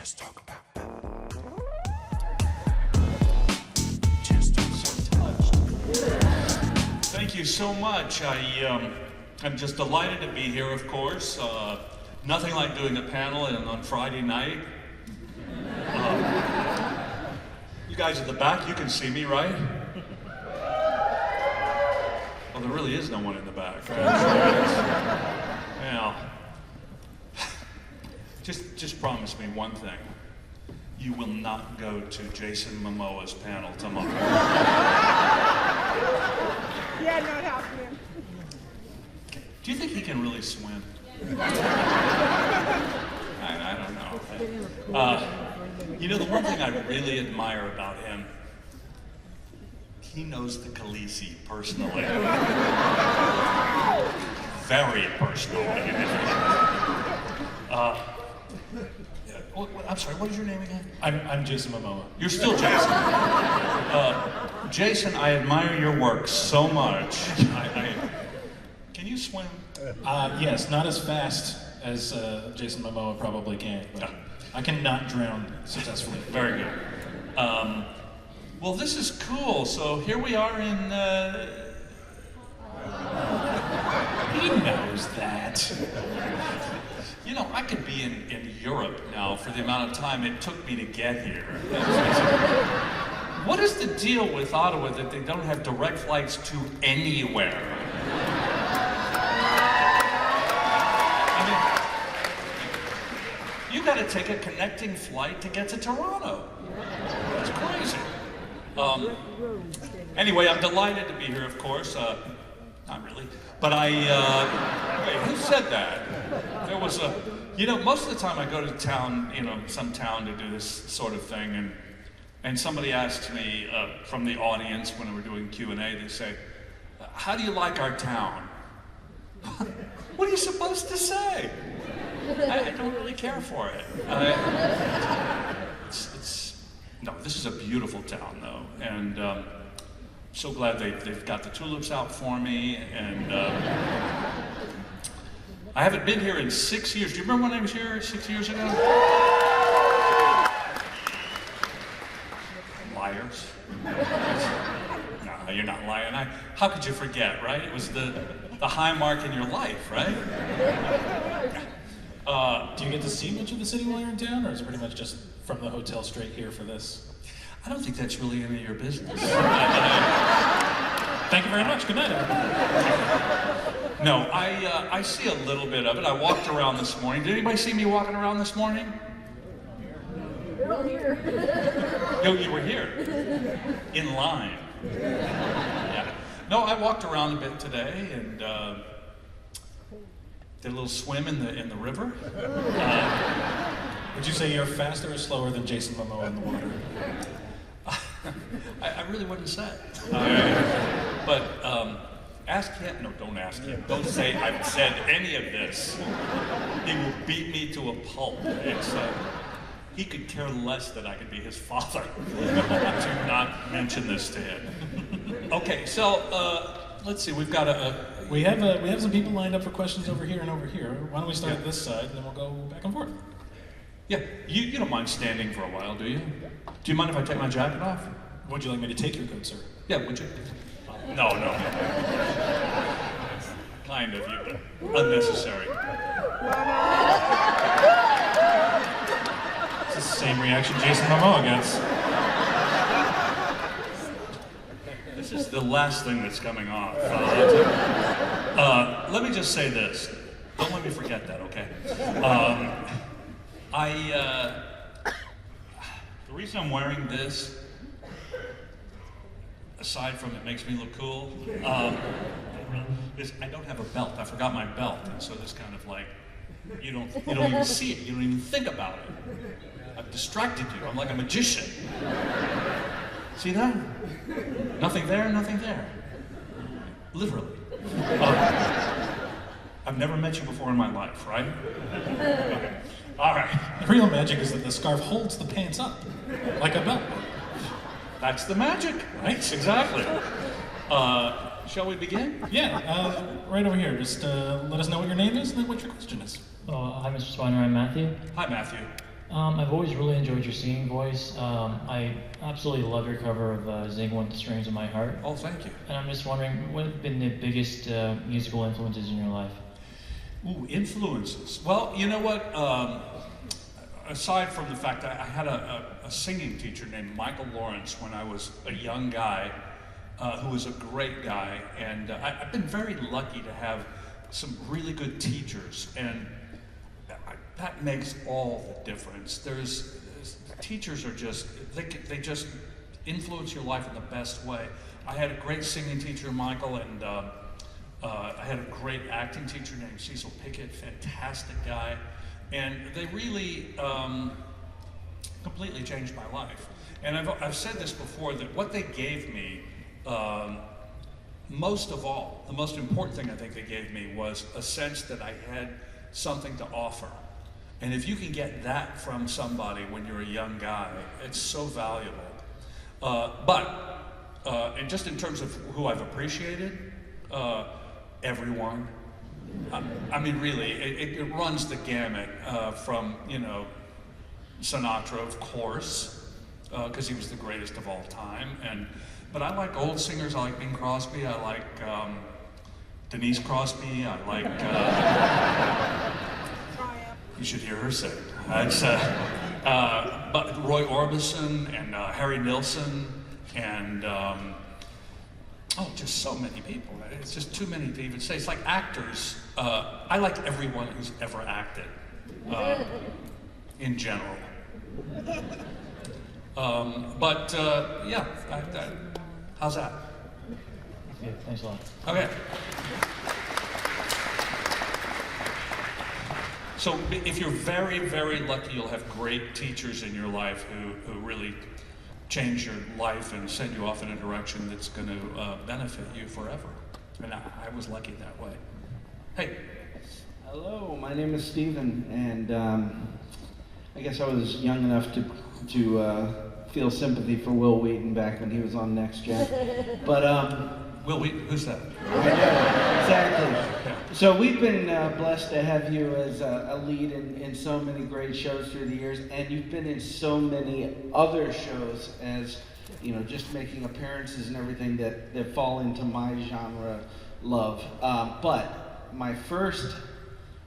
Just talk about Just touched. Thank you so much. I'm just delighted to be here, of course. Nothing like doing a panel on Friday night. You guys at the back, you can see me, right? Well, there really is no one in the back. Well, just promise me one thing. You will not go to Jason Momoa's panel tomorrow. Yeah, not happening. Do you think he can really swim? I don't know. You know, the one thing I really admire about him, he knows the Khaleesi personally. Very personally. I'm sorry, what is your name again? I'm Jason Momoa. You're still Jason. Jason, I admire your work so much. Can you swim? Yes, not as fast as Jason Momoa probably can, but I can not drown successfully. Very good. Well, this is cool. So here we are in... He knows that. You know, I could be in Europe now for the amount of time it took me to get here. What is the deal with Ottawa that they don't have direct flights to anywhere? I mean, you gotta take a connecting flight to get to Toronto. That's crazy. Anyway, I'm delighted to be here, of course. Not really. But wait, who said that? There was you know, most of the time I go to town, you know, some town to do this sort of thing, and somebody asked me from the audience when we were doing Q&A, they say, how do you like our town? What are you supposed to say? I don't really care for it. No, this is a beautiful town, though, and so glad they've got the tulips out for me, and I haven't been here in 6 years. Do you remember when I was here 6 years ago? Liars. No, you're not lying. How could you forget, right? It was the high mark in your life, right? Do you get to see much of the city while you're in town, or is it pretty much just from the hotel straight here for this? I don't think that's really any of your business. Thank you very much. Good night, everybody. No, I see a little bit of it. I walked around this morning. Did anybody see me walking around this morning? We're here. No, you were here. In line. Yeah. No, I walked around a bit today and did a little swim in the river. Would you say you're faster or slower than Jason Momoa in the water? I really wouldn't say. But ask him. No, don't ask him. Don't say I've said any of this. He will beat me to a pulp. He could care less that I could be his father. Do not mention this to him. Okay, so let's see. We've got we have some people lined up for questions over here and over here. Why don't we start at this side and then we'll go back and forth? Yeah, you don't mind standing for a while, do you? Do you mind if I take my jacket off? Would you like me to take your coat, sir? Yeah, would you? No. Kind of you, but unnecessary. It's the same reaction Jason Momoa gets. This is the last thing that's coming off. Let me just say this. Don't let me forget that, okay? The reason I'm wearing this, aside from it makes me look cool, is I don't have a belt. I forgot my belt, and so this kind of like, you don't even see it. You don't even think about it. I've distracted you. I'm like a magician. See that? Nothing there, nothing there. Literally. I've never met you before in my life, right? Okay. All right. The real magic is that the scarf holds the pants up, like a belt. That's the magic, right? Exactly. Shall we begin? Yeah, right over here. Just let us know what your name is and then what your question is. Hi, Mr. Spiner. I'm Matthew. Hi, Matthew. I've always really enjoyed your singing voice. I absolutely love your cover of Zing Went the Strings of My Heart. Oh, thank you. And I'm just wondering, what have been the biggest musical influences in your life? Ooh, influences. Well, you know what? Aside from the fact that I had a singing teacher named Michael Lawrence when I was a young guy, who was a great guy, and I've been very lucky to have some really good teachers, and that makes all the difference. Teachers are just, they just influence your life in the best way. I had a great singing teacher, Michael, and I had a great acting teacher named Cecil Pickett, fantastic guy, and they really completely changed my life. And I've said this before, that what they gave me, most of all, the most important thing I think they gave me was a sense that I had something to offer. And if you can get that from somebody when you're a young guy, it's so valuable. And just in terms of who I've appreciated, everyone. I mean, really, it runs the gamut from, you know, Sinatra, of course, because he was the greatest of all time. But I like old singers. I like Bing Crosby. I like Denise Crosby. I like. You should hear her sing. But Roy Orbison and Harry Nilsson and just so many people. It's just too many to even say. It's like actors. I like everyone who's ever acted, in general. Yeah, how's that? Yeah, thanks a lot. Okay. So if you're very, very lucky, you'll have great teachers in your life who really change your life and send you off in a direction that's going to benefit you forever. And I was lucky that way. Hey. Hello, my name is Steven, and I guess I was young enough to feel sympathy for Will Wheaton back when he was on Next Gen. But Will Wheaton, who's that? I know, exactly. So we've been blessed to have you as a lead in so many great shows through the years, and you've been in so many other shows as, you know, just making appearances and everything that fall into my genre love. But my first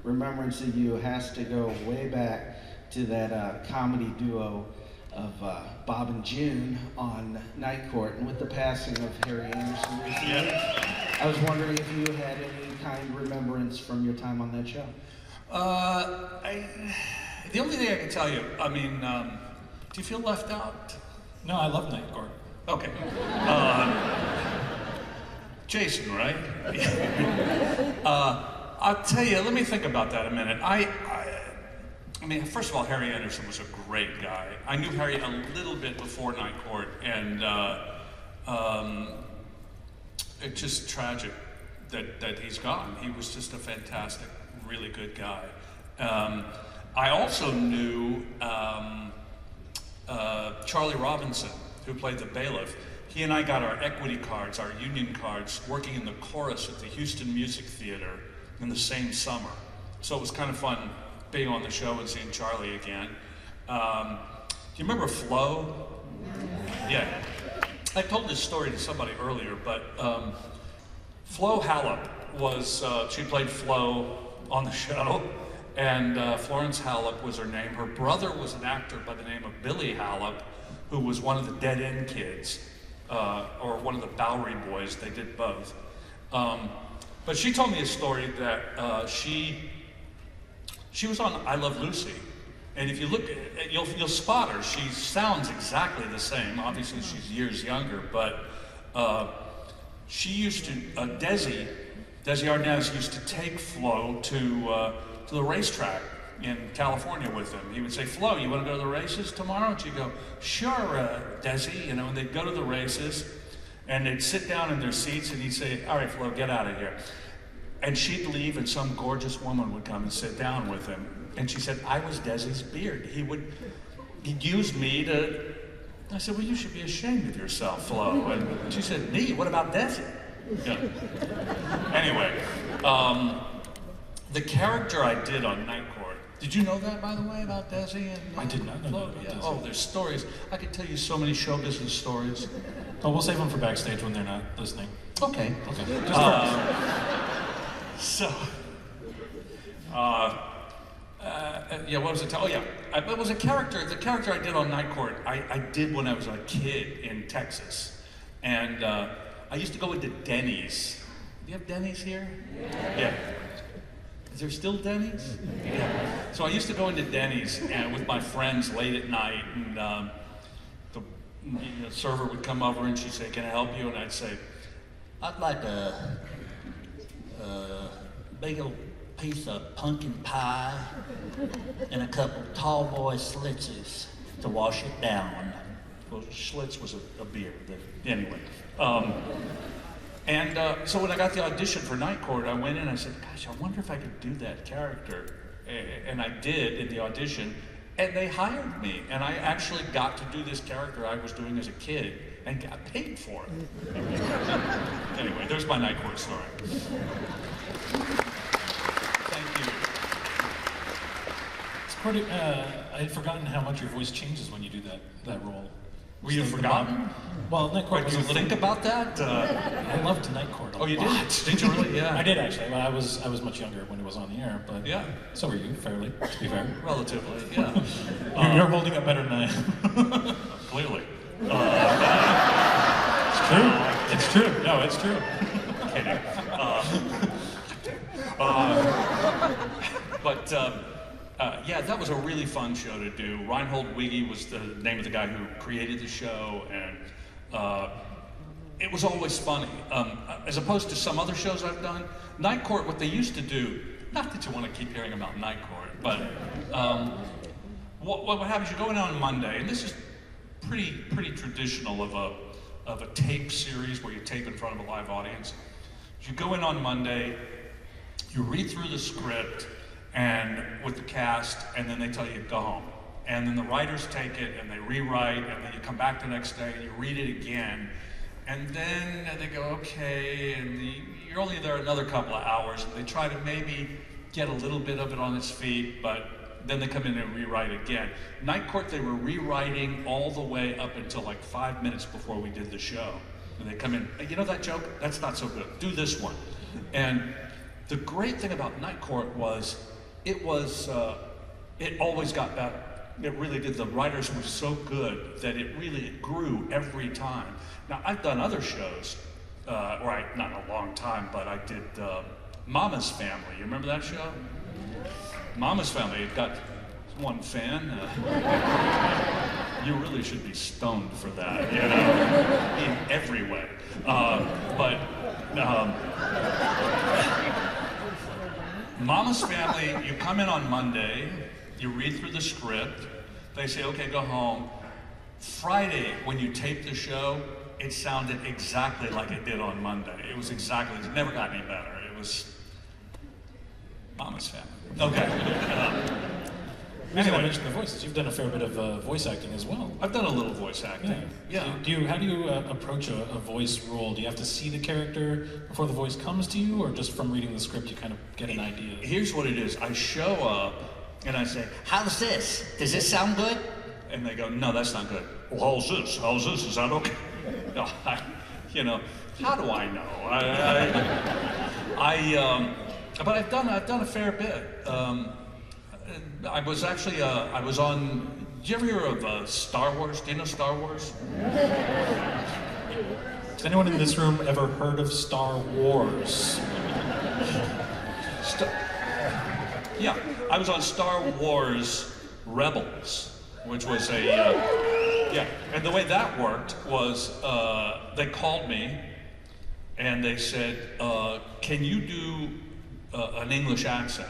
remembrance of you has to go way back to that comedy duo of Bob and June on Night Court, and with the passing of Harry Anderson recently, I was wondering if you had any kind of remembrance from your time on that show. The only thing I can tell you, I mean, do you feel left out? No, I love Night Court. Okay. Jason, right? I'll tell you, let me think about that a minute. I mean, first of all, Harry Anderson was a great guy. I knew Harry a little bit before Night Court, and it's just tragic that he's gone. He was just a fantastic, really good guy. I also knew Charlie Robinson, who played the bailiff. He and I got our equity cards, our union cards, working in the chorus at the Houston Music Theater in the same summer. So it was kind of fun being on the show and seeing Charlie again. Do you remember Flo? Yeah. I told this story to somebody earlier, but Flo Hallop was, she played Flo on the show, and Florence Hallop was her name. Her brother was an actor by the name of Billy Hallop, who was one of the Dead End Kids, or one of the Bowery Boys. They did both. But she told me a story that she was on I Love Lucy, and if you look, you'll spot her. She sounds exactly the same. Obviously, she's years younger, but she used to, Desi Arnaz used to take Flo to the racetrack in California with him. He would say, "Flo, you want to go to the races tomorrow?" And she'd go, "Sure, Desi," you know, and they'd go to the races, and they'd sit down in their seats, and he'd say, "All right, Flo, get out of here." And she'd leave, and some gorgeous woman would come and sit down with him. And she said, "I was Desi's beard. He'd use me to..." I said, "Well, you should be ashamed of yourself, Flo." And she said, "Me? What about Desi?" Yeah. Anyway, the character I did on Night Court Did you know that, by the way, about Desi? And, I did not know that about Desi. Oh, there's stories. I could tell you so many show business stories. Oh, we'll save them for backstage when they're not listening. Okay. Okay. So, yeah, what was it? Oh, yeah. It was a character. The character I did on Night Court, I did when I was a kid in Texas. And I used to go into Denny's. Do you have Denny's here? Yeah. Is there still Denny's? Yeah. So I used to go into Denny's and with my friends late at night, and the server would come over and she'd say, "Can I help you?" And I'd say, "I'd like a big old piece of pumpkin pie and a couple tall boy Schlitzes to wash it down." Well, Schlitz was a beer, but anyway. So when I got the audition for Night Court, I went in and I said, "Gosh, I wonder if I could do that character." And I did in the audition, and they hired me. And I actually got to do this character I was doing as a kid and got paid for it. Anyway, there's my Night Court story. Thank you. It's pretty, I had forgotten how much your voice changes when you do that role. Were you forgotten? Well, Night Court Wait, was do you a thing. think about that? I loved Night Court a Oh, you lot. did? Did you really? Yeah. I did actually. Well, I was much younger when it was on the air, but Yeah. so were you, fairly, to be fair. Relatively, yeah. You're holding up better than I am. Clearly. It's true. It's true. No, it's true. Kidding. Yeah, that was a really fun show to do. Reinhold Wiggy was the name of the guy who created the show, and it was always funny. As opposed to some other shows I've done, Night Court, what they used to do, not that you want to keep hearing about Night Court, but what happens, you go in on Monday, and this is pretty traditional of a tape series where you tape in front of a live audience. You go in on Monday, you read through the script and with the cast, and then they tell you go home. And then the writers take it and they rewrite, and then you come back the next day and you read it again. And then they go, okay, and you're only there another couple of hours, and they try to maybe get a little bit of it on its feet, but then they come in and rewrite again. Night Court, they were rewriting all the way up until like 5 minutes before we did the show. And they come in, "You know that joke? That's not so good. Do this one." And the great thing about Night Court was, it always got better. It really did. The writers were so good that it grew every time. Now, I've done other shows, not in a long time, but I did Mama's Family. You remember that show? Mama's Family, it got one fan. You really should be stoned for that, you know, in every way. Mama's Family, you come in on Monday, you read through the script, they say, okay, go home. Friday, when you tape the show, it sounded exactly like it did on Monday. It never got any better. It was Mama's Family. Okay. Anyway, I mentioned the voices. You've done a fair bit of voice acting as well. I've done a little voice acting. Yeah. How do you approach a voice role? Do you have to see the character before the voice comes to you, or just from reading the script you kind of get an idea? Here's what it is. I show up and I say, "How's this? Does this sound good?" And they go, "No, that's not good." "Well, how's this? How's this? Is that okay?" No, how do I know? But I've done a fair bit. I was on, did you ever hear of Star Wars? Do you know Star Wars? Has anyone in this room ever heard of Star Wars? Yeah, I was on Star Wars Rebels, which was and the way that worked was they called me and they said, "Can you do an English accent?"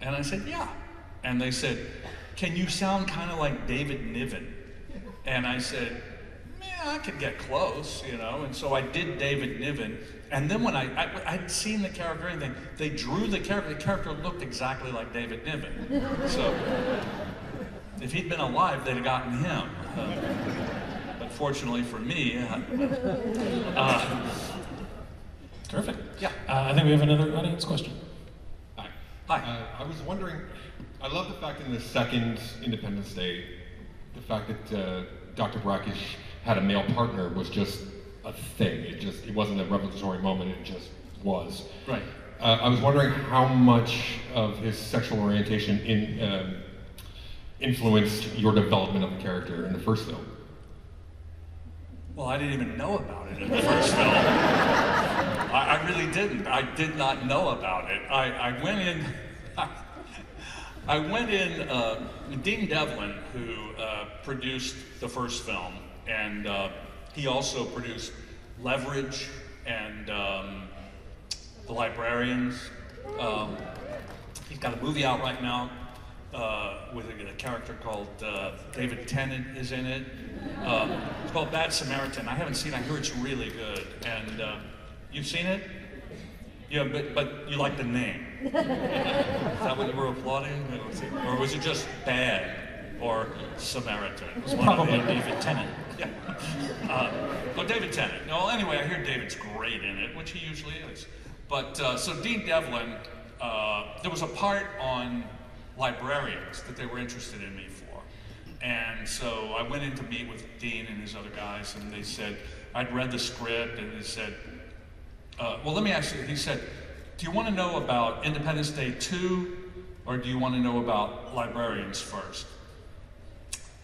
And I said, "Yeah." And they said, "Can you sound kind of like David Niven?" And I said, "Yeah, I could get close, you know." And so I did David Niven. And then when I'd seen the character and everything, they drew the character. The character looked exactly like David Niven. So if he'd been alive, they'd have gotten him. But fortunately for me, Terrific. Yeah. I think we have another audience question. Hi. I was wondering, I love the fact in the second Independence Day, the fact that Dr. Brackish had a male partner was just a thing. It wasn't a revelatory moment, it just was. Right. I was wondering how much of his sexual orientation influenced your development of the character in the first film. Well, I didn't even know about it in the first film. I really didn't. I did not know about it. I went in. Dean Devlin, who produced the first film, and he also produced Leverage and The Librarians. He's got a movie out right now with a character called David Tennant is in it. It's called Bad Samaritan. I haven't seen it. I hear it's really good. And you've seen it? Yeah, but you like the name. Is that what you were applauding? Or was it just bad or Samaritan? It's probably David Tennant. Yeah. Oh, David Tennant. Well, anyway, I hear David's great in it, which he usually is. But so Dean Devlin, there was a part on librarians that they were interested in me for. And so I went in to meet with Dean and his other guys, and they said, I'd read the script, and they said, well, let me ask you, he said, do you want to know about Independence Day 2, or do you want to know about librarians first?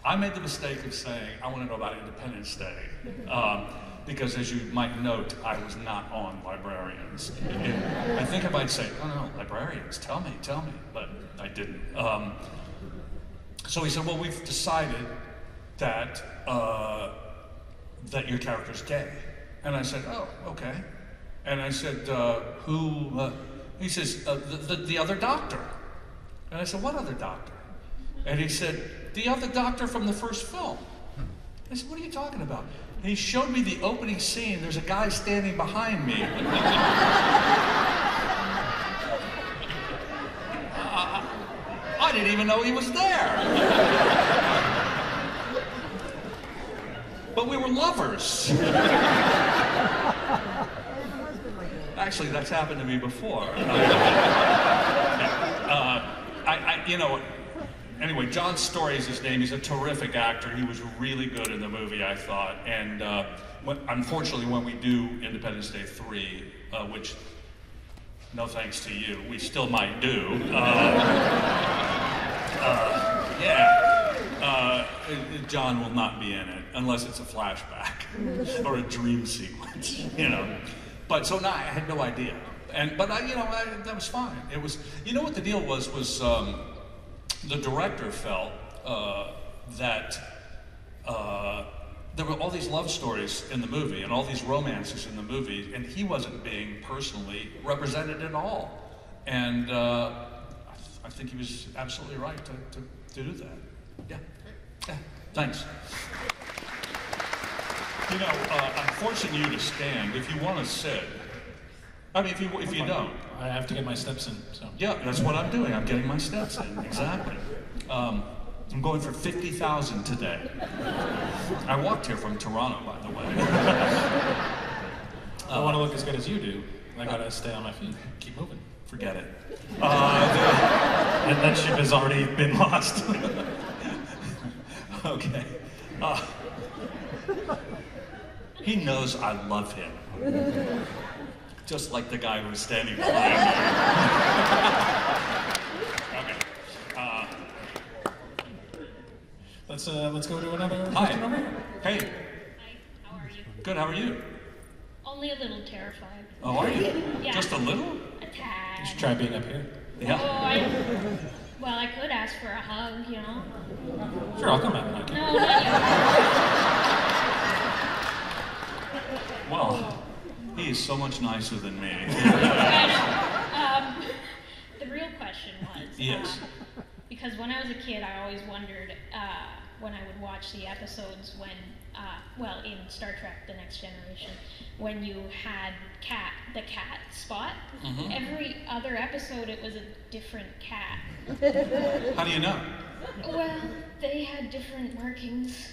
I made the mistake of saying, I want to know about Independence Day, because as you might note, I was not on librarians. And I think if I'd say, oh no, librarians, tell me, but I didn't. So he said, well, we've decided that, that your character's gay. And I said, oh, okay. And I said, who, he says, the other doctor. And I said, what other doctor? And he said, the other doctor from the first film. I said, what are you talking about? And he showed me the opening scene. There's a guy standing behind me. I didn't even know he was there. But we were lovers. Actually, that's happened to me before. You know, anyway, John Story is his name. He's a terrific actor. He was really good in the movie, I thought. And unfortunately, when we do Independence Day 3, which, no thanks to you, we still might do. John will not be in it unless it's a flashback or a dream sequence, you know. But so now I had no idea, but that was fine. It was, you know what the deal was the director felt that there were all these love stories in the movie and all these romances in the movie, and he wasn't being personally represented at all. And I think he was absolutely right to do that. Yeah, thanks. You know, I'm forcing you to stand. If you want to sit, I mean, if you don't. I have to get my steps in, so. Yeah, that's what I'm doing. I'm getting my steps in, exactly. I'm going for 50,000 today. I walked here from Toronto, by the way. I want to look as good as you do. I gotta stay on my feet. Keep moving. Forget it. And that ship has already been lost. Okay. He knows I love him. Just like the guy who's standing behind me. Okay. Let's go to another Hi. number. Hey. Hi, how are you? Good, how are you? Only a little terrified. Oh, are you? Yeah. Just a little? A tad. You should try being up here. Yeah. Well, I could ask for a hug, you know? Sure, I'll come out and hug you. No, not yet. Well, he is so much nicer than me. The real question was, Yes. because when I was a kid, I always wondered when I would watch the episodes when, in Star Trek: The Next Generation, when you had the cat Spot. Mhm. Every other episode, it was a different cat. How do you know? Well, they had different markings.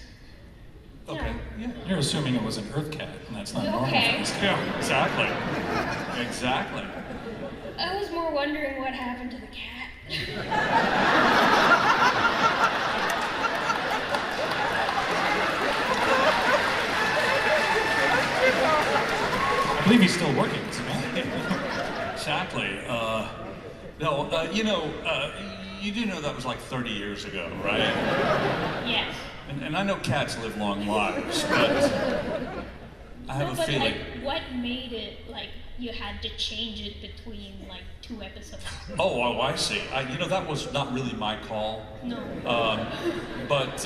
Okay. Yeah. You're assuming it was an Earth cat, and that's not normal. Okay. Yeah, exactly. Exactly. I was more wondering what happened to the cat. I believe he's still working. Exactly. No, you do know that was like 30 years ago, right? Yes. And I know cats live long lives, but I have a feeling. Like, what made it like you had to change it between like 2 episodes? Oh, I see. That was not really my call. No. But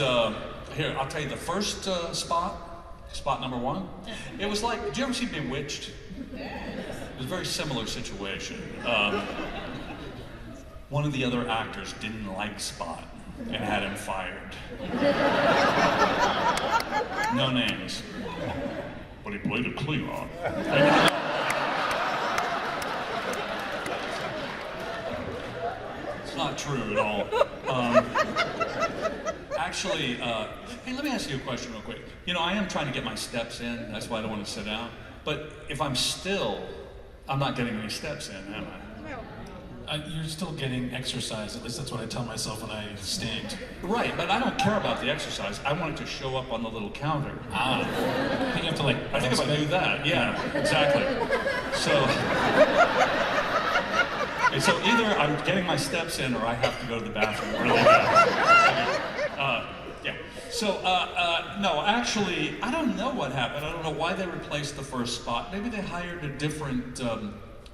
here, I'll tell you the first spot number 1. It was like, did you ever see Bewitched? It was a very similar situation. One of the other actors didn't like Spot and had him fired. No names. But he played a Klingon. It's not true at all. Actually, hey, let me ask you a question real quick. I am trying to get my steps in. That's why I don't want to sit down. But if I'm still, I'm not getting any steps in, am I? You're still getting exercise. At least that's what I tell myself when I stand. Right, but I don't care about the exercise. I want it to show up on the little counter. I think you have to like. I think if I do that, yeah, exactly. So either I'm getting my steps in or I have to go to the bathroom really bad. Yeah. So, no, actually, I don't know what happened. I don't know why they replaced the first spot. Maybe they hired a different,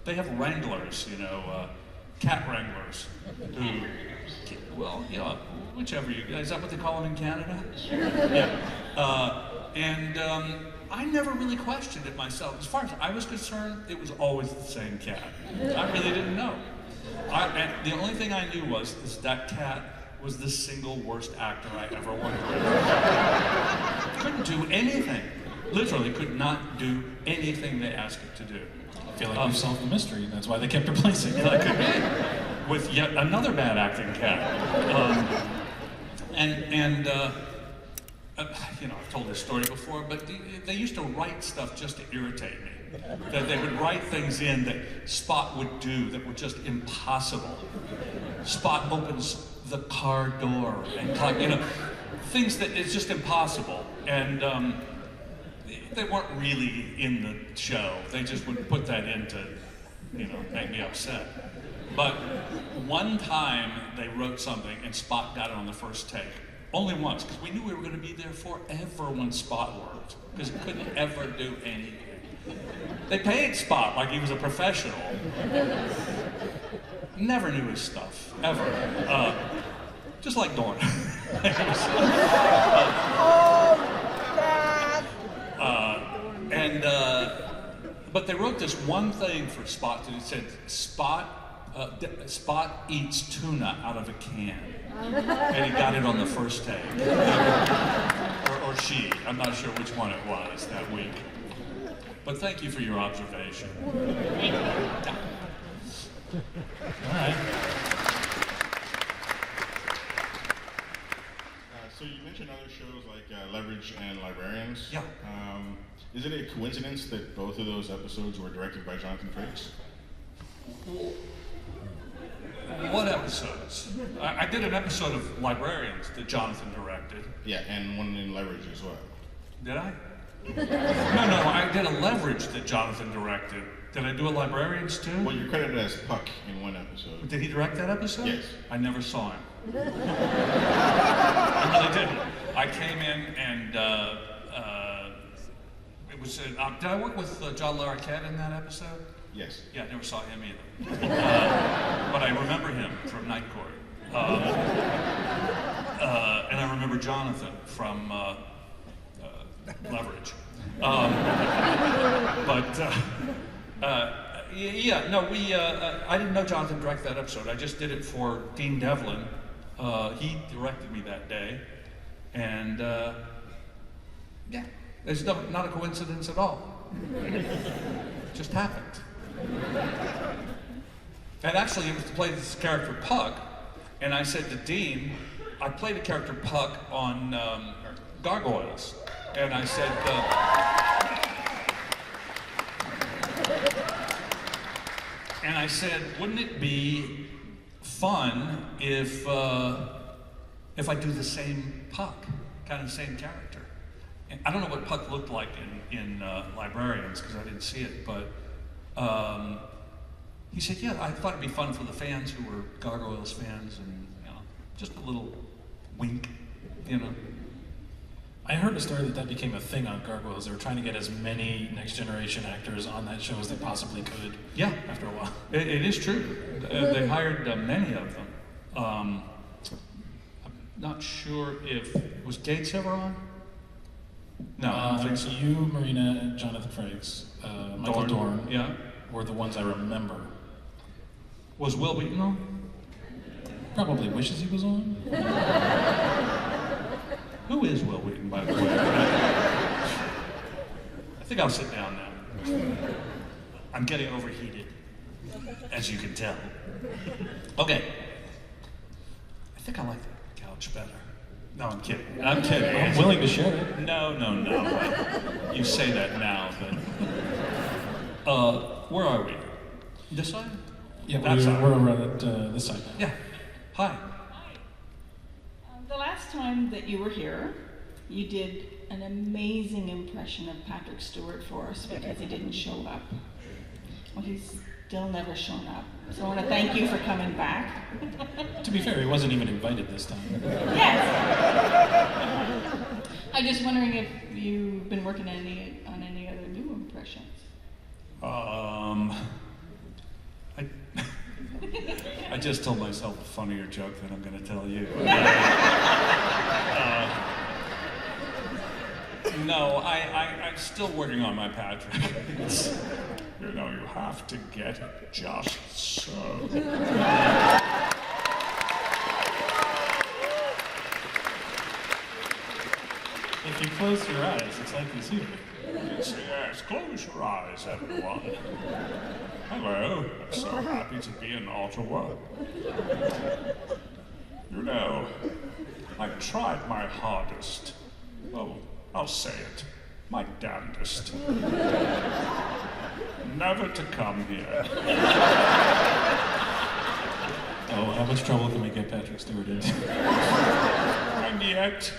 they have wranglers, cat wranglers. Who, well, whichever is that what they call them in Canada? Yeah. I never really questioned it myself. As far as I was concerned, it was always the same cat. I really didn't know. And the only thing I knew was that cat was the single worst actor I ever worked with. Couldn't do anything. Literally could not do anything they asked it to do. I feel like we've solved the mystery, and that's why they kept replacing it. That could be. With yet another bad acting cat. I've told this story before, but they used to write stuff just to irritate me. That they would write things in that Spot would do that were just impossible. Spot opens the car door and things that it's just impossible. And they weren't really in the show. They just would put that in to, make me upset. But one time they wrote something and Spot got it on the first take. Only once, because we knew we were going to be there forever when Spot worked, because he couldn't ever do anything. They paid Spot like he was a professional. Never knew his stuff, ever. Just like Dorn. But they wrote this one thing for Spot that it said, Spot eats tuna out of a can. And he got it on the first take. Or she. I'm not sure which one it was that week. But thank you for your observation. All right. So you mentioned other shows like Leverage and Librarians. Yeah. Is it a coincidence that both of those episodes were directed by Jonathan Frakes? What episodes? I did an episode of Librarians that Jonathan directed. Yeah, and one in Leverage as well. Did I? No, I did a Leverage that Jonathan directed. Did I do a Librarians too? Well, you're credited as Puck in one episode. Did he direct that episode? Yes. I never saw him. I really didn't. I came in and it was. Did I work with John Larroquette in that episode? Yes. Yeah, I never saw him either. But I remember him from Night Court. And I remember Jonathan from Leverage. I didn't know Jonathan directed that episode. I just did it for Dean Devlin. He directed me that day. And it's not a coincidence at all. It just happened. And actually, it was to play this character Puck, and I said to Dean, I played a character Puck on Gargoyles, and I said, wouldn't it be fun if I do the same Puck, kind of the same character. And I don't know what Puck looked like in Librarians because I didn't see it, but he said, yeah, I thought it'd be fun for the fans who were Gargoyles fans, and just a little wink, I heard a story that became a thing on Gargoyles. They were trying to get as many Next Generation actors on that show as they possibly could. Yeah, after a while. It is true. They hired many of them. I'm not sure if was Gates ever on. No, I don't think so. You, Marina, and Jonathan Frakes, Michael Dorn, yeah, were the ones I remember. Was Will Wheaton on? Probably wishes he was on. Who is Will Wheaton, by the way? I think I'll sit down now. I'm getting overheated, as you can tell. Okay. I think I like the couch better. No, I'm kidding. I'm kidding. I'm willing to share it. No. You say that now, but where are we? This side? Yeah, that side. We're over at this side now. Yeah. Hi. The last time that you were here, you did an amazing impression of Patrick Stewart for us because he didn't show up. Well, he's still never shown up. So I want to thank you for coming back. To be fair, he wasn't even invited this time. Yes. I'm just wondering if you've been working on any other new impressions. I just told myself a funnier joke than I'm going to tell you. No, I'm still working on my Patrick. You have to get it just so. If you close your eyes, it's like he's here. Yes, close your eyes, everyone. Hello, I'm so happy to be in Ottawa. I've tried my hardest. Oh, I'll say it, my damnedest. Never to come here. Oh, how much trouble can we get Patrick Stewart into? And yet,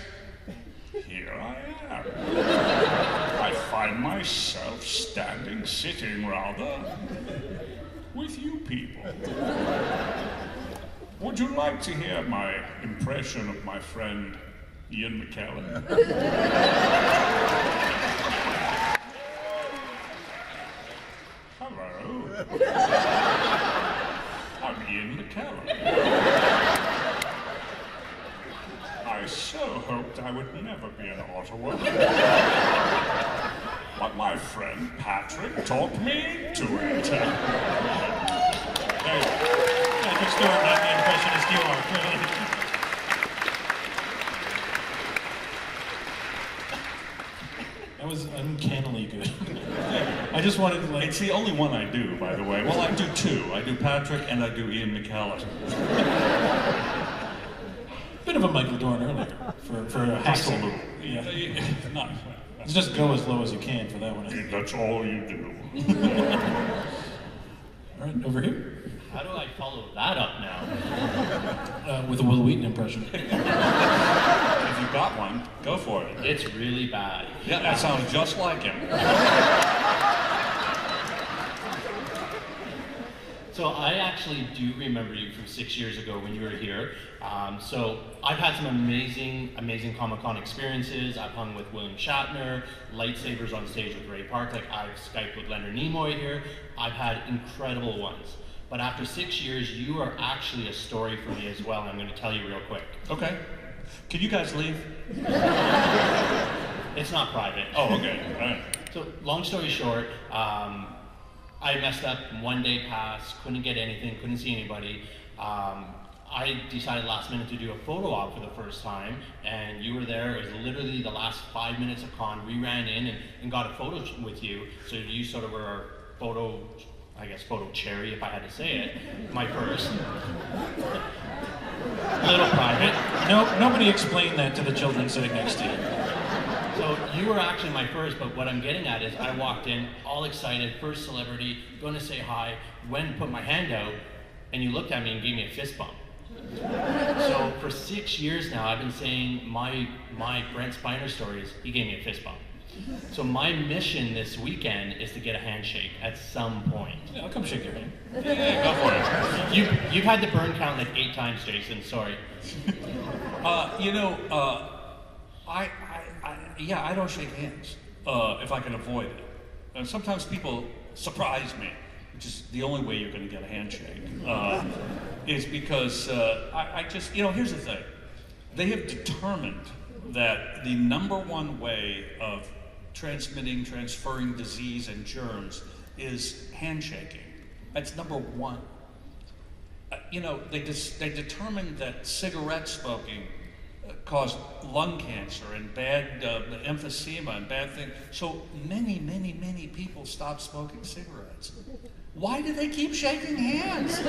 here I am. I find myself sitting rather, with you people. Would you like to hear my impression of my friend Ian McKellen? Hello. I'm Ian McKellen. I so hoped I would never be in Ottawa. But my friend Patrick talked me into it. Patrick Stewart, not the impressionist you are, clearly. That was uncannily good. I just wanted to It's the only one I do, by the way. Well, I do two. I do Patrick and I do Ian McKellen. Bit of a Michael Dorn earlier for a hassle. Yeah. Not, just go as low as you can for that one. That's all you do. All right, over here. How do I follow that up now? With a Will Wheaton impression. If you got one, go for it. It's really bad. Yeah, that sounds just like him. So I actually do remember you from 6 years ago when you were here. So I've had some amazing ComicCon experiences. I've hung with William Shatner, lightsabers on stage with Ray Park. Like I've Skyped with Leonard Nimoy here. I've had incredible ones. But after 6 years, you are actually a story for me as well. And I'm going to tell you real quick. Okay. Can you guys leave? It's not private. Oh, okay. All right. So long story short, I messed up, 1 day passed, couldn't get anything, couldn't see anybody. I decided last minute to do a photo op for the first time, and you were there. It was literally the last 5 minutes of con. We ran in and got a photo with you, so you sort of were our photo cherry, if I had to say it. My first. A little private. No, nobody explained that to the children sitting next to you. So you were actually my first, but what I'm getting at is I walked in all excited, first celebrity, going to say hi, went and put my hand out, and you looked at me and gave me a fist bump. So for 6 years now, I've been saying my Brent Spiner stories, he gave me a fist bump. So my mission this weekend is to get a handshake at some point. Yeah, I'll come shake your hand. Yeah, go for it. You've had the burn count like 8 times, Jason, sorry. I don't shake hands if I can avoid it. And sometimes people surprise me, which is the only way you're going to get a handshake, is because I just, here's the thing. They have determined that the #1 way of transferring disease and germs is handshaking. That's #1. They determined that cigarette smoking caused lung cancer and bad emphysema and bad things. So many people stopped smoking cigarettes. Why do they keep shaking hands?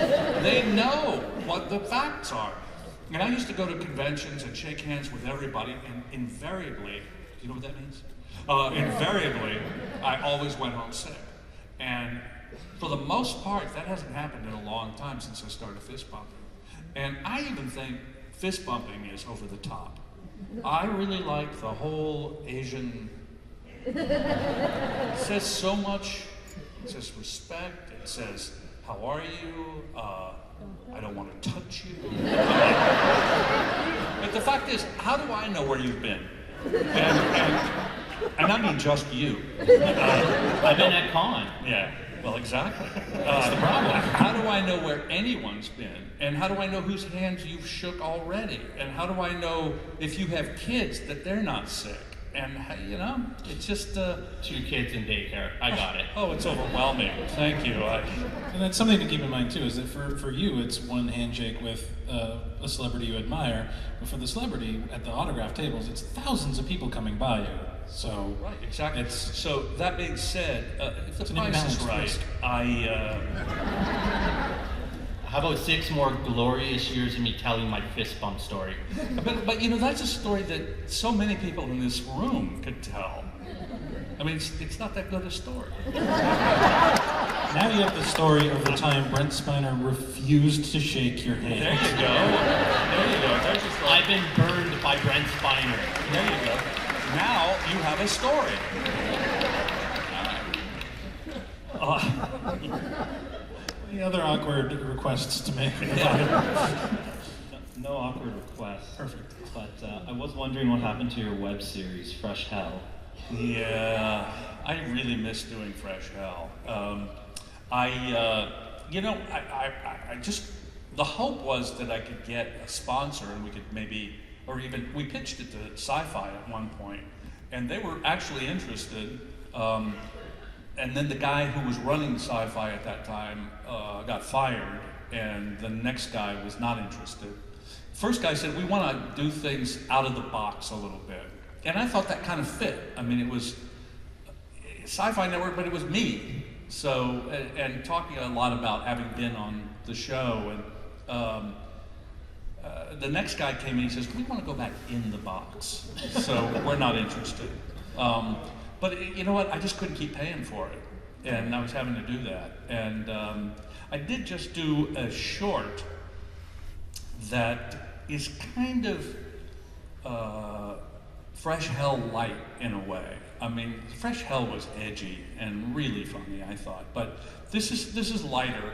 They know what the facts are. And I used to go to conventions and shake hands with everybody, and invariably, do you know what that means? Invariably, I always went home sick. And for the most part, that hasn't happened in a long time since I started fist bumping. And I even think fist bumping is over the top. I really like the whole Asian, it says so much, it says respect, it says, how are you? I don't want to touch you. But the fact is, how do I know where you've been? And I mean just you. I've been at con. Yeah, well, exactly. That's the problem. How do I know where anyone's been? And how do I know whose hands you've shook already? And how do I know if you have kids that they're not sick? And, it's just... 2 kids in daycare. I got it. Oh, it's overwhelming. Thank you. And that's something to keep in mind too, is that for you, it's one handshake with a celebrity you admire, but for the celebrity at the autograph tables, it's thousands of people coming by you. So right, exactly. So that being said, if the price is right, How about 6 more glorious years of me telling my fist bump story? But that's a story that so many people in this room could tell. I mean, it's not that good a story. now you have the story of the time Brent Spiner refused to shake your hand. There you go. There you go. There's a story. I've been burned by Brent Spiner. There you go. Now you have a story. Any other awkward requests to make? No awkward requests. Perfect. But I was wondering what happened to your web series, Fresh Hell. Yeah, I really miss doing Fresh Hell. I just, the hope was that I could get a sponsor and we could maybe, or even, we pitched it to Sci-Fi at one point, and they were actually interested. And then the guy who was running Sci-Fi at that time got fired, and the next guy was not interested. First guy said, we want to do things out of the box a little bit. And I thought that kind of fit. I mean, it was Sci-Fi Network, but it was me. So, and talking a lot about having been on the show, and the next guy came in, he says, we want to go back in the box. So we're not interested. But you know what, I just couldn't keep paying for it. And I was having to do that. And I did just do a short that is kind of Fresh Hell light in a way. I mean, Fresh Hell was edgy and really funny, I thought. But this is lighter.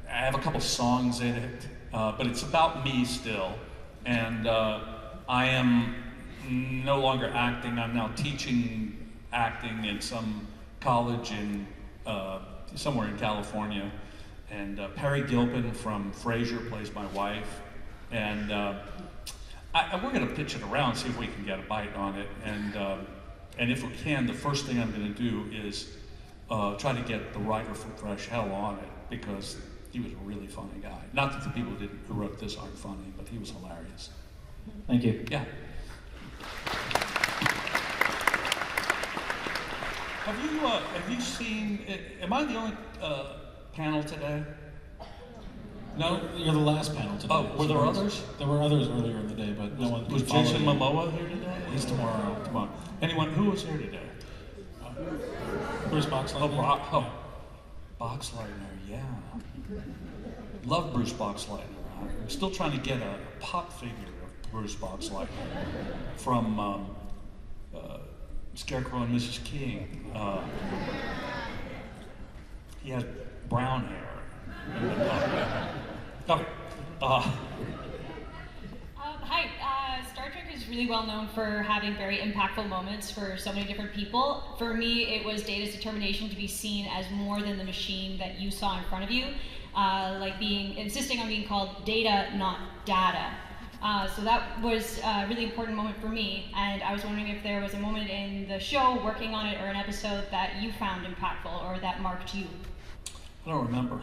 I have a couple songs in it, but it's about me still. And I am no longer acting. I'm now teaching acting in some college in somewhere in California. And Perry Gilpin from Frasier plays my wife. And we're going to pitch it around, see if we can get a bite on it. And if we can, the first thing I'm going to do is try to get the writer from Fresh Hell on it, because he was a really funny guy. Not that the people who wrote this aren't funny, but he was hilarious. Thank you. Yeah. Have you seen? Am I the only panel today? No, you're the last panel today. Oh, were there others? There were others earlier in the day, but no one. Was Jason Momoa here today? He's tomorrow. Tomorrow. Anyone who was here today? Bruce Boxleitner. Boxleitner, yeah. love Bruce Boxleitner. I'm still trying to get a pop figure of Bruce Boxleitner from Scarecrow and Mrs. King. He has brown hair. Okay. Hi, Star Trek is really well known for having very impactful moments for so many different people. For me, it was Data's determination to be seen as more than the machine that you saw in front of you, insisting on being called Data, not Data. So that was a really important moment for me, and I was wondering if there was a moment in the show, working on it, or an episode that you found impactful or that marked you. I don't remember.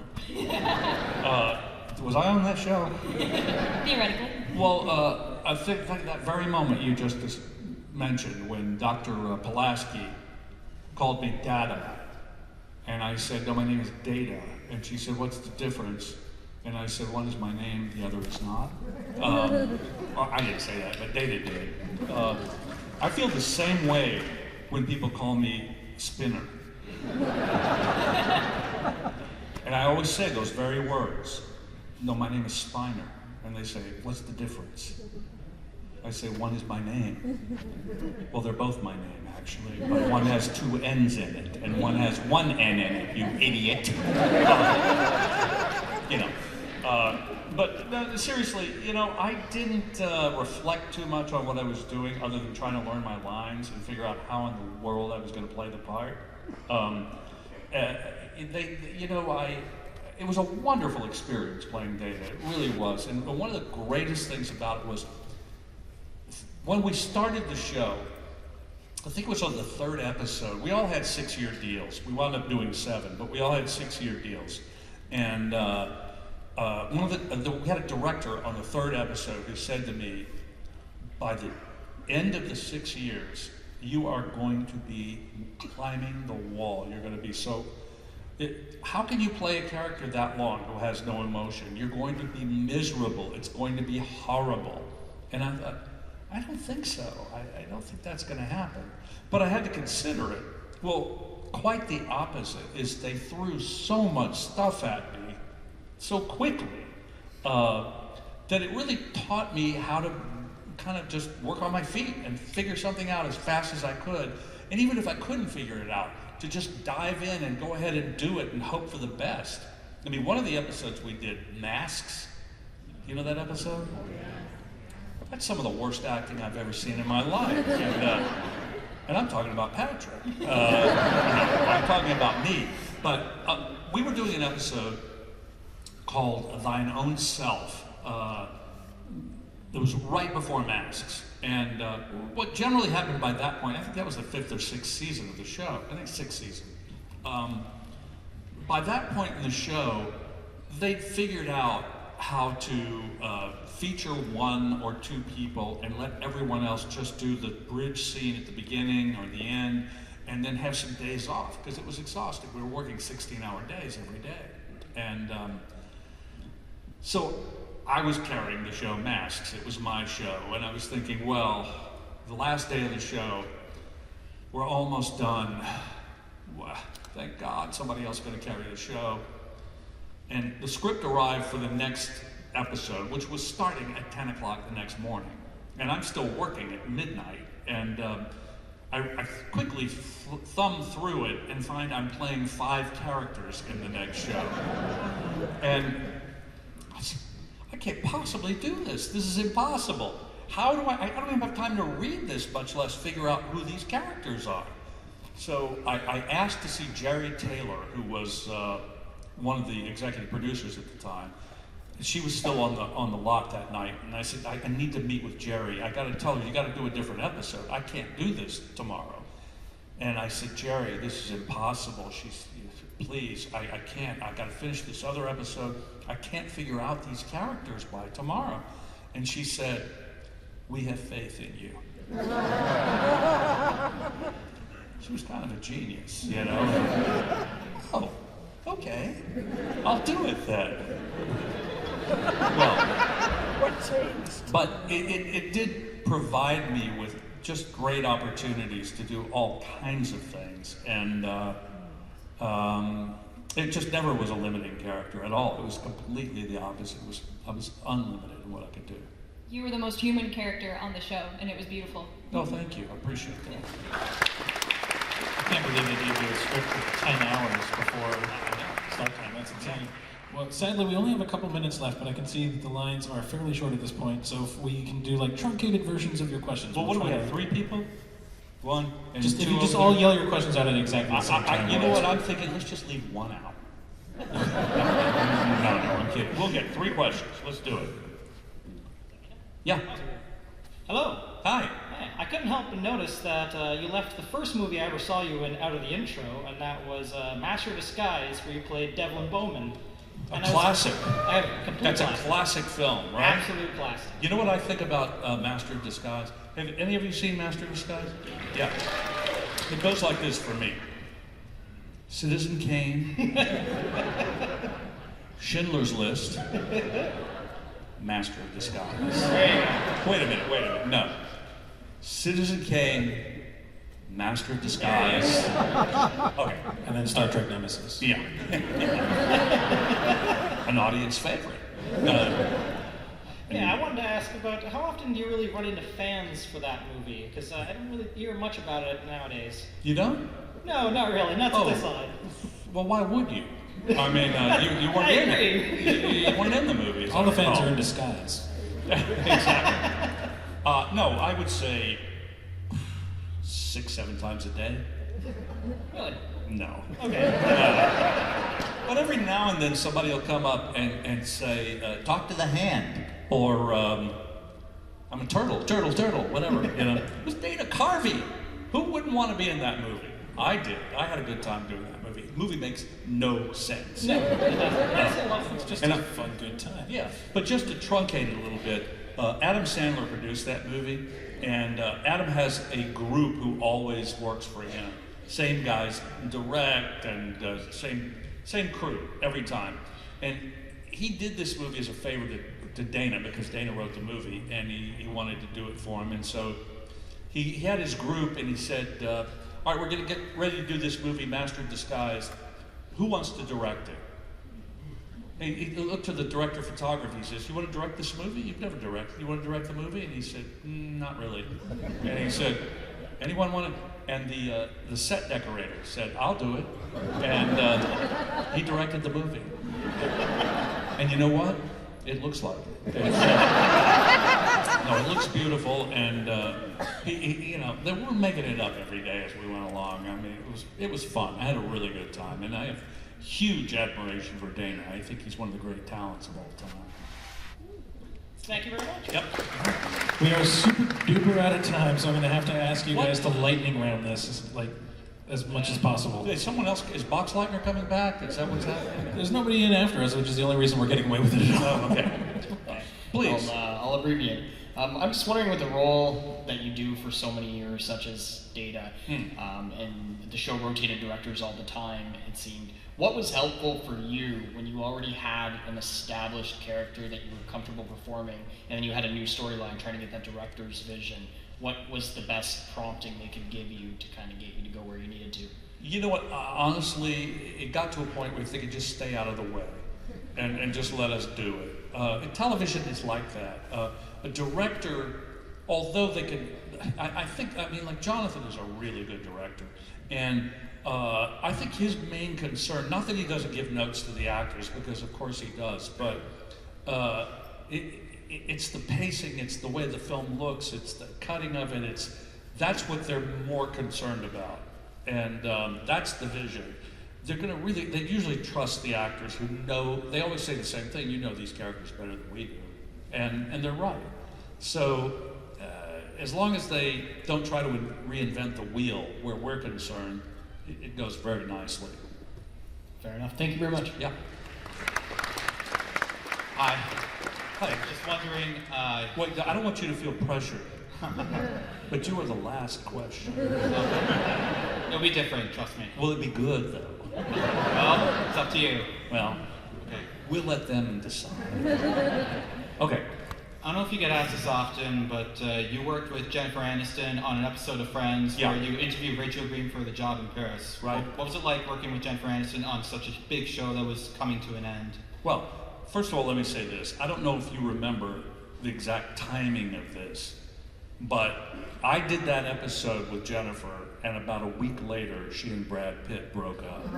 Was I on that show? Theoretically. Well, I think that very moment you just mentioned, when Dr. Pulaski called me Data, and I said, no, my name is Data, and she said, what's the difference? And I said, one is my name, the other is not. Well, I didn't say that, but Data did. I feel the same way when people call me Spinner. And I always say those very words. No, my name is Spiner. And they say, what's the difference? I say, one is my name. Well, they're both my name, actually. But one has two N's in it, and one has one N in it, you idiot. But seriously, I didn't reflect too much on what I was doing other than trying to learn my lines and figure out how in the world I was going to play the part. It was a wonderful experience playing Data. It really was. And one of the greatest things about it was when we started the show, I think it was on the third episode, we all had 6-year deals. We wound up doing 7, but we all had 6-year deals. And we had a director on the third episode who said to me, by the end of the 6 years, you are going to be climbing the wall. You're going to be so... how can you play a character that long who has no emotion? You're going to be miserable. It's going to be horrible. And I thought, I don't think so. I don't think that's going to happen. But I had to consider it. Well, quite the opposite is they threw so much stuff at me so quickly that it really taught me how to kind of just work on my feet and figure something out as fast as I could. And even if I couldn't figure it out, to just dive in and go ahead and do it and hope for the best. I mean, one of the episodes we did, Masks. You know that episode? That's some of the worst acting I've ever seen in my life. And I'm talking about Patrick. I'm talking about me. But we were doing an episode called Thine Own Self. It was right before Masks. And what generally happened by that point, I think that was the 5th or 6th season of the show. I think 6th season. By that point in the show, they'd figured out how to feature 1 or 2 people and let everyone else just do the bridge scene at the beginning or the end, and then have some days off, because it was exhausting. We were working 16-hour days every day. And so I was carrying the show Masks. It was my show. And I was thinking, well, the last day of the show, we're almost done. Well, thank God somebody else is going to carry the show. And the script arrived for the next episode, which was starting at 10 o'clock the next morning. And I'm still working at midnight. And I quickly thumb through it and find I'm playing 5 characters in the next show. And I can't possibly do this. This is impossible. How do I don't even have time to read this, much less figure out who these characters are. So I asked to see Jerry Taylor, who was one of the executive producers at the time. She was still on the lot that night, and I said, I need to meet with Jerry. I got to tell her, you got to do a different episode. I can't do this tomorrow. And I said, Jerry, this is impossible. She said, please, I can't. I got to finish this other episode. I can't figure out these characters by tomorrow. And she said, we have faith in you. She was kind of a genius, you know. Oh, okay. I'll do it then. Well, but it did provide me with just great opportunities to do all kinds of things. And It just never was a limiting character at all. It was completely the opposite. I was unlimited in what I could do. You were the most human character on the show, and it was beautiful. Oh, thank you. I appreciate that. I can't believe they gave you a script for 10 hours before start time. That's insane. Well, sadly, we only have a couple minutes left, but I can see that the lines are fairly short at this point, so if we can do like truncated versions of your questions. Well, what do we have, 3 people? 1 and just, 2 if you just all yell your questions out at exactly the same time. You know what, I'm thinking, let's just leave 1 out. No, I'm kidding. We'll get 3 questions. Let's do it. Yeah. Hello. Hi. Hi. I couldn't help but notice that you left the first movie I ever saw you in out of the intro, and that was Master of Disguise, where you played Devlin Bowman. A classic. That's classic. a classic film, right? Absolute classic. You know what I think about Master of Disguise? Have any of you seen Master of Disguise? Yeah. It goes like this for me. Citizen Kane, Schindler's List, Master of Disguise. Wait a minute. No. Citizen Kane, Master of Disguise. Okay. And then Star Trek Nemesis. Yeah. An audience favorite. Yeah, I wanted to ask about how often do you really run into fans for that movie? Because I don't really hear much about it nowadays. You don't? No, not really. Not to this side. Well, why would you? I mean, you weren't in it. You weren't in the movie. All the fans are in disguise. Exactly. No, I would say 6-7 times a day. Really? No. Okay. But every now and then somebody will come up and say, talk to the hand. Or, I'm a turtle, whatever. You know, it was Dana Carvey. Who wouldn't want to be in that movie? I did. I had a good time doing that movie. The movie makes no sense. No, it's just a fun, good time. Yeah, but just to truncate it a little bit, Adam Sandler produced that movie, and Adam has a group who always works for him. Same guys direct and same crew every time. And he did this movie as a favor to Dana because Dana wrote the movie and he wanted to do it for him. And so he had his group and he said, all right, we're going to get ready to do this movie, Master of Disguise. Who wants to direct it? And he looked to the director of photography. He says, you want to direct this movie? You've never directed. You want to direct the movie? And he said, not really. And he said, anyone want to? And the set decorator said, I'll do it. And he directed the movie. And you know what? It looks like it. No, it looks beautiful, and you know, they were making it up every day as we went along. I mean, it was fun. I had a really good time, and I have huge admiration for Dana. I think he's one of the great talents of all time. Thank you very much. Yep. We are super duper out of time, so I'm going to have to ask you guys to lightning round this as much as possible. Is someone else? Is Box Lightner coming back? Is that what's happening? There's nobody in after us, which is the only reason we're getting away with it at all. Okay. Please. I'll abbreviate. I'm just wondering, with the role that you do for so many years, such as Data, and the show rotated directors all the time, it seemed. What was helpful for you when you already had an established character that you were comfortable performing, and then you had a new storyline trying to get that director's vision? What was the best prompting they could give you to kind of get you to go where you needed to? You know what, honestly, it got to a point where they could just stay out of the way and just let us do it. Television is like that. A director, although they can, I mean, like Jonathan is a really good director. And I think his main concern, not that he doesn't give notes to the actors, because of course he does, but it's the pacing, it's the way the film looks, it's the cutting of it, that's what they're more concerned about. And that's the vision. They usually trust the actors who know, they always say the same thing, you know these characters better than we do. And they're right. So as long as they don't try to reinvent the wheel where we're concerned, it goes very nicely. Fair enough. Thank you very much. Yeah. Hi. Just wondering. Wait, I don't want you to feel pressured. But you are the last question. It'll be different, trust me. Will it be good, though? Well, it's up to you. Well, okay. We'll let them decide. Okay. I don't know if you get asked this often, but you worked with Jennifer Aniston on an episode of Friends where you interviewed Rachel Green for the job in Paris. Right. What was it like working with Jennifer Aniston on such a big show that was coming to an end? Well, first of all, let me say this. I don't know if you remember the exact timing of this, but I did that episode with Jennifer, and about a week later, she and Brad Pitt broke up.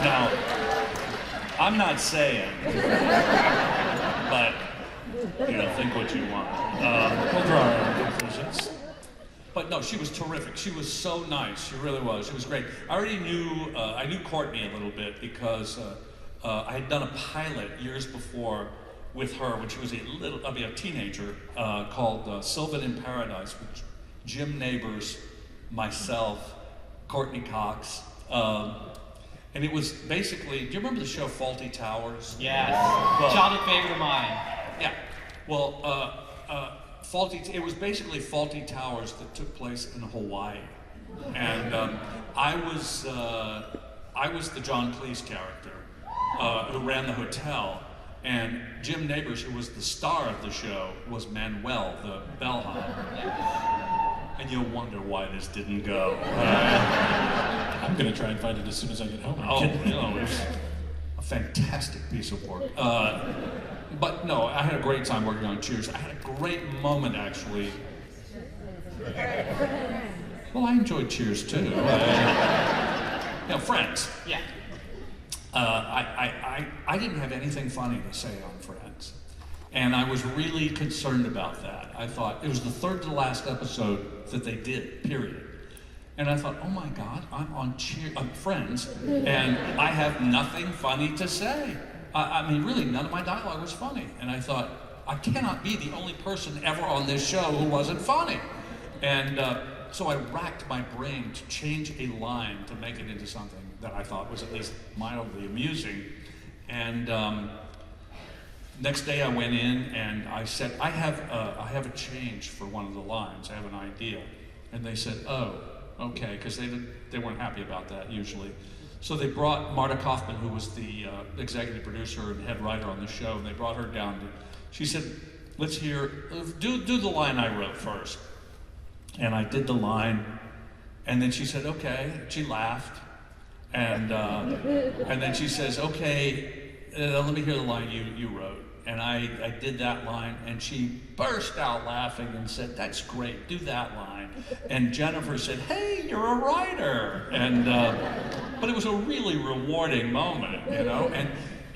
Now, I'm not saying, but, think what you want. We'll draw our own conclusions. But no, she was terrific. She was so nice. She really was. She was great. I already knew, I knew Courtney a little bit because I had done a pilot years before with her when she was a teenager called Sylvan in Paradise with Jim Nabors, myself, Courtney Cox. And it was basically, do you remember the show Fawlty Towers? Yes. Well, childhood favorite of mine. Yeah. Well, it was basically Fawlty Towers that took place in Hawaii. And I was the John Cleese character who ran the hotel. And Jim Nabors, who was the star of the show, was Manuel, the bellhop. And you'll wonder why this didn't go. I'm going to try and find it as soon as I get home. It was a fantastic piece of work. But no, I had a great time working on Cheers. I had a great moment, actually. Well, I enjoyed Cheers, too. Friends. Yeah. I didn't have anything funny to say on Friends. And I was really concerned about that. I thought, it was the third to last episode that they did, period. And I thought, oh my God, I'm on Friends, and I have nothing funny to say. I mean, really, none of my dialogue was funny. And I thought, I cannot be the only person ever on this show who wasn't funny. And so I racked my brain to change a line to make it into something that I thought was at least mildly amusing. And next day I went in and I said, I have a change for one of the lines. I have an idea. And they said, oh, okay, because they weren't happy about that usually. So they brought Marta Kaufman, who was the executive producer and head writer on the show, and they brought her down. She said, let's hear, do the line I wrote first. And I did the line, and then she said, okay. She laughed. And then she says, okay, let me hear the line you wrote. And I did that line, and she burst out laughing and said, that's great, do that line. And Jennifer said, hey, you're a writer. And but it was a really rewarding moment,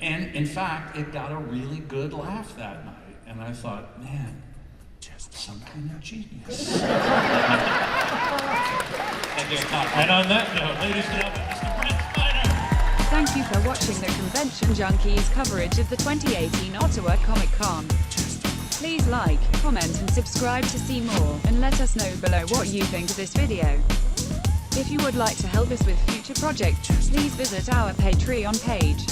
and in fact, it got a really good laugh that night. And I thought, man, just some kind of genius. And on that note, ladies and gentlemen, Mr. Brent Spiner. Thank you for watching the Convention Junkies coverage of the 2018 Ottawa ComicCon. Please like, comment and subscribe to see more, and let us know below what you think of this video. If you would like to help us with future projects, please visit our Patreon page.